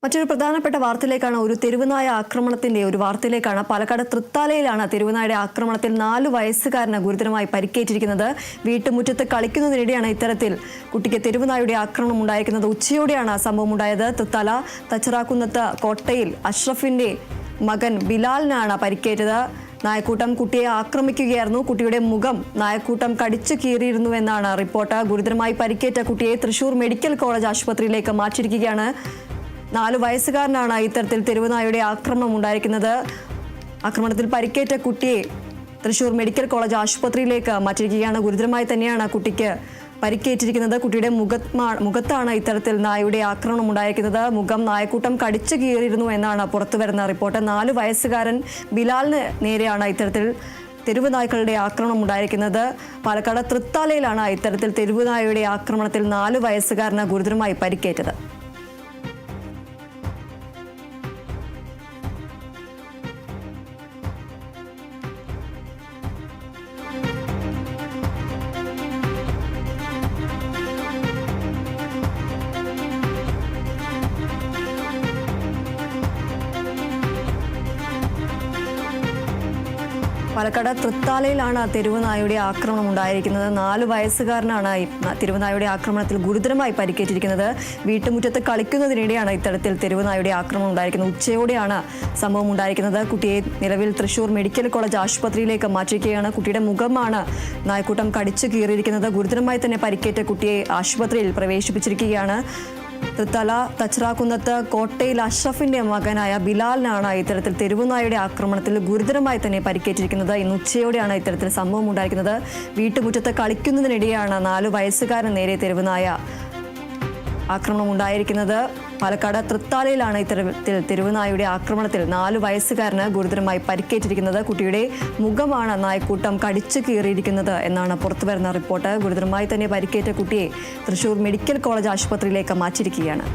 മറ്റൊരു പ്രധാനപ്പെട്ട വാർത്തയിലേക്കാണ് ഒരു തെരുവുനായ ആക്രമണത്തിന്റെ ഒരു വാർത്തയിലേക്കാണ്. പാലക്കാട് തൃത്താലയിലാണ് തെരുവുനായുടെ ആക്രമണത്തിൽ 4 വയസ്സുകാരന് ഗുരുതരമായി പരിക്കേറ്റിരിക്കുന്നത്. വീട്ടുമുറ്റത്ത് കളിക്കുന്നതിനിടെയാണ് ഇത്തരത്തിൽ കുട്ടിക്ക് തെരുവുനായുടെ ആക്രമണം ഉണ്ടായിരിക്കുന്നത്. ഉച്ചയോടെയാണ് സംഭവം ഉണ്ടായത്. തൃത്താല തച്ചറാക്കുന്നത്ത് കോട്ടയിൽ അഷ്റഫിന്റെ മകൻ ബിലാലിനാണ് പരിക്കേറ്റത്. നായക്കൂട്ടം കുട്ടിയെ ആക്രമിക്കുകയായിരുന്നു. കുട്ടിയുടെ മുഖം നായക്കൂട്ടം കടിച്ചു കീറിയിരുന്നുവെന്നാണ് റിപ്പോർട്ട്. ഗുരുതരമായി പരിക്കേറ്റ കുട്ടിയെ തൃശൂർ മെഡിക്കൽ കോളേജ് ആശുപത്രിയിലേക്ക് മാറ്റിയിരിക്കുകയാണ്. 4 വയസ്സുകാരനാണ് ഇത്തരത്തിൽ തെരുവുനായുടെ ആക്രമണം ഉണ്ടായിരിക്കുന്നത്. ആക്രമണത്തിൽ പരിക്കേറ്റ കുട്ടിയെ തൃശൂർ മെഡിക്കൽ കോളേജ് ആശുപത്രിയിലേക്ക് മാറ്റിയിരിക്കുകയാണ്. ഗുരുതരമായി തന്നെയാണ് കുട്ടിക്ക് പരിക്കേറ്റിരിക്കുന്നത്. കുട്ടിയുടെ മുഖത്താണ് ഇത്തരത്തിൽ നായയുടെ ആക്രമണം ഉണ്ടായിരിക്കുന്നത്. മുഖം നായക്കൂട്ടം കടിച്ചു കീറിയിരുന്നു എന്നാണ് പുറത്തുവരുന്ന റിപ്പോർട്ട്. 4 വയസ്സുകാരൻ ബിലാലിന് നേരെയാണ് ഇത്തരത്തിൽ തെരുവുനായ്ക്കളുടെ ആക്രമണം ഉണ്ടായിരിക്കുന്നത്. പാലക്കാട് തൃത്താലയിലാണ് ഇത്തരത്തിൽ തെരുവുനായയുടെ ആക്രമണത്തിൽ 4 വയസ്സുകാരന് ഗുരുതരമായി പരിക്കേറ്റത്. പാലക്കാട് തൃത്താലയിലാണ് തെരുവുനായുടെ ആക്രമണം ഉണ്ടായിരിക്കുന്നത്. 4 വയസ്സുകാരനാണ് തെരുവുനായുടെ ആക്രമണത്തിൽ ഗുരുതരമായി പരിക്കേറ്റിരിക്കുന്നത്. വീട്ടുമുറ്റത്ത് കളിക്കുന്നതിനിടെയാണ് ഇത്തരത്തിൽ തെരുവുനായുടെ ആക്രമണം ഉണ്ടായിരിക്കുന്നത്. ഉച്ചയോടെയാണ് സംഭവം ഉണ്ടായിരിക്കുന്നത്. കുട്ടിയെ നിലവിൽ തൃശൂർ മെഡിക്കൽ കോളേജ് ആശുപത്രിയിലേക്ക് മാറ്റിയിരിക്കുകയാണ്. കുട്ടിയുടെ മുഖമാണ് നായക്കൂട്ടം കടിച്ചു കീറിയിരിക്കുന്നത്. ഗുരുതരമായി തന്നെ പരിക്കേറ്റ കുട്ടിയെ ആശുപത്രിയിൽ പ്രവേശിപ്പിച്ചിരിക്കുകയാണ്. തൃത്താല തച്ചറാക്കുന്നത്ത് കോട്ടയിൽ അഷ്റഫിന്റെ മകനായ ബിലാലിനാണ് ഇത്തരത്തിൽ തെരുവുനായുടെ ആക്രമണത്തിൽ ഗുരുതരമായി തന്നെ പരിക്കേറ്റിരിക്കുന്നത്. ഇന്ന് ഉച്ചയോടെയാണ് ഇത്തരത്തിൽ സംഭവം ഉണ്ടായിരിക്കുന്നത്. വീട്ടുമുറ്റത്ത് കളിക്കുന്നതിനിടെയാണ് 4 വയസ്സുകാരന് നേരെ തെരുവുനായ ആക്രമണം ഉണ്ടായിരിക്കുന്നത്. പാലക്കാട് തൃത്താലയിലാണ് ഇത്തരത്തിൽ തെരുവുനായുടെ ആക്രമണത്തിൽ 4 വയസ്സുകാരന് ഗുരുതരമായി പരിക്കേറ്റിരിക്കുന്നത്. കുട്ടിയുടെ മുഖമാണ് നായക്കൂട്ടം കടിച്ചു കീറിയിരിക്കുന്നത് എന്നാണ് പുറത്തുവരുന്ന റിപ്പോർട്ട്. ഗുരുതരമായി തന്നെ പരിക്കേറ്റ കുട്ടിയെ തൃശൂർ മെഡിക്കൽ കോളേജ് ആശുപത്രിയിലേക്ക് മാറ്റിയിരിക്കുകയാണ്.